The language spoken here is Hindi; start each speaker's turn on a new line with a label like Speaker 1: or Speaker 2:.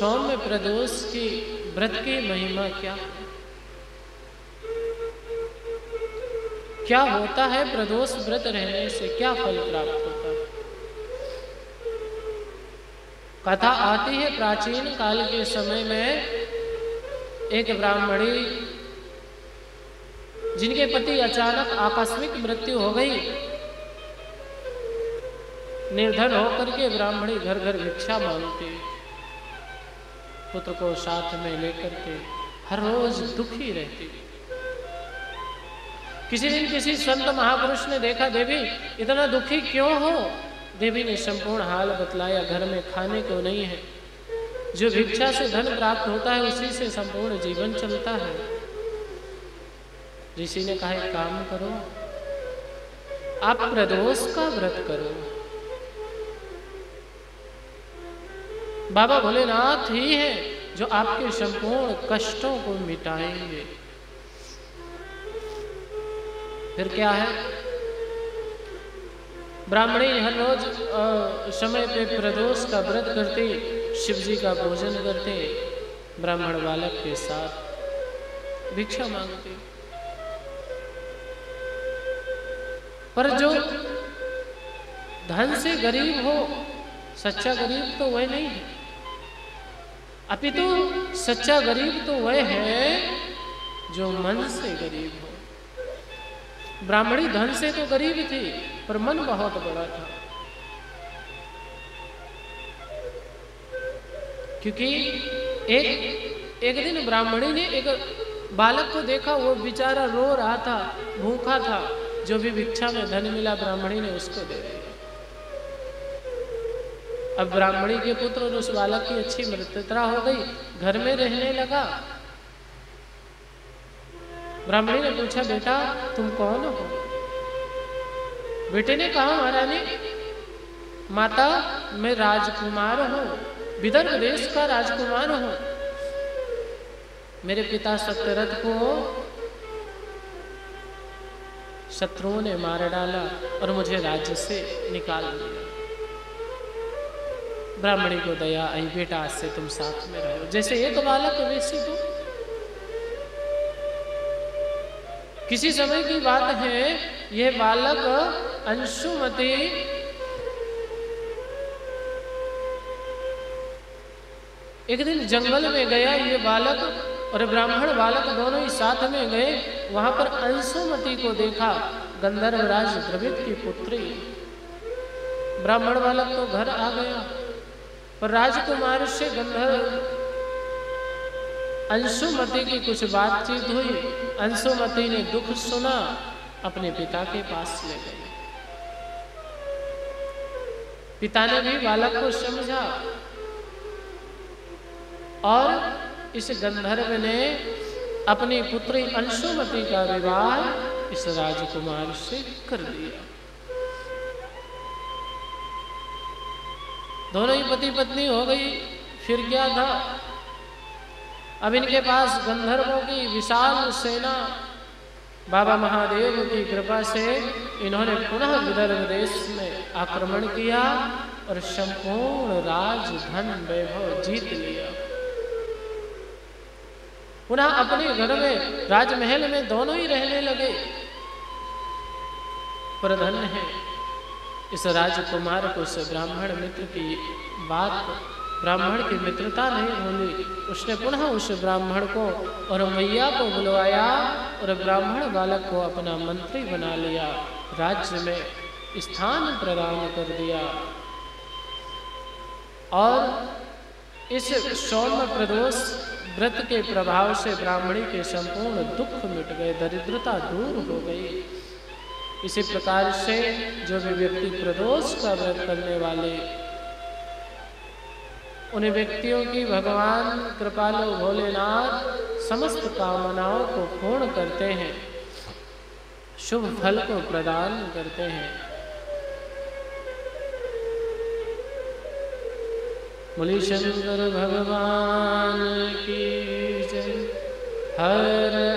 Speaker 1: सौम्य प्रदोष की व्रत की महिमा क्या है? क्या होता है प्रदोष व्रत रहने से, क्या फल प्राप्त होता है? कथा आती है प्राचीन काल के समय में एक ब्राह्मणी जिनके पति अचानक आकस्मिक मृत्यु हो गई, निर्धन होकर के ब्राह्मणी घर घर भिक्षा मांगती, पुत्र को साथ में लेकर के हर रोज दुखी रहती। किसी दिन किसी संत महापुरुष ने देखा, देवी इतना दुखी क्यों हो? देवी ने संपूर्ण हाल बतलाया, घर में खाने को नहीं है, जो भिक्षा से धन प्राप्त होता है उसी से संपूर्ण जीवन चलता है। ऋषि ने कहा एक काम करो, आप प्रदोष का व्रत करो, बाबा भोलेनाथ ही है जो आपके संपूर्ण कष्टों को मिटाएंगे। फिर क्या है, ब्राह्मणी हर रोज समय पे प्रदोष का व्रत करते, शिव जी का पूजन करते, ब्राह्मण बालक के साथ भिक्षा मांगते। पर जो धन से गरीब हो, सच्चा गरीब तो वह नहीं है, अपितु सच्चा गरीब तो वह है जो मन से गरीब हो। ब्राह्मणी धन से तो गरीब थी पर मन बहुत बड़ा था, क्योंकि एक दिन ब्राह्मणी ने एक बालक को देखा, वो बेचारा रो रहा था, भूखा था, जो भी भिक्षा में धन मिला ब्राह्मणी ने उसको दे दिया। अब ब्राह्मणी के पुत्र और उस बालक की अच्छी मृत्यु हो गई, घर में रहने लगा। ब्राह्मणी ने पूछा, बेटा तुम कौन हो? बेटे ने कहा, महारानी माता मैं राजकुमार हूँ, विदर्भ देश का राजकुमार हूँ। मेरे पिता सत्यरथ को शत्रुओं ने मार डाला और मुझे राज्य से निकाल दिया। ब्राह्मणी को दया आई, बेटा आज से तुम साथ में रहो, जैसे एक बालक वैसे तुम। किसी समय की बात है, यह बालक अंशुमति एक दिन जंगल में गया। ये बालक और ब्राह्मण बालक दोनों ही साथ में गए। वहां पर अंशुमति को देखा, गंधर्वराज द्रविड़ की पुत्री। ब्राह्मण बालक तो घर आ गया, पर राजकुमार से गंधर्व अंशुमति की कुछ बातचीत हुई। अंशुमति ने दुख सुना, अपने पिता के पास ले गई। पिता ने भी बालक को समझा और इस गंधर्व ने अपनी पुत्री अंशुमति का विवाह इस राजकुमार से कर दिया। दोनों ही पति पत्नी हो गई। फिर क्या था, अब इनके पास गंधर्वों की विशाल सेना, बाबा महादेव की कृपा से इन्होंने पुनः विदर्भ देश में आक्रमण किया और संपूर्ण राज धन वैभव जीत लिया। पुनः अपने घर में राजमहल में दोनों ही रहने लगे। पर धन्य है इस राजकुमार को उस ब्राह्मण मित्र की बात, ब्राह्मण की मित्रता नहीं भूली। उसने पुनः उस ब्राह्मण को और मैया को बुलवाया और ब्राह्मण बालक को अपना मंत्री बना लिया, राज्य में स्थान प्रदान कर दिया। और इस सौम्य प्रदोष व्रत के प्रभाव से ब्राह्मणी के संपूर्ण दुख मिट गए, दरिद्रता दूर हो गई। इसी प्रकार से जो भी व्यक्ति प्रदोष का व्रत करने वाले, उन व्यक्तियों की भगवान कृपालु भोलेनाथ समस्त कामनाओं को पूर्ण करते हैं, शुभ फल को प्रदान करते हैं। बोलिए शंकर भगवान की जय। हर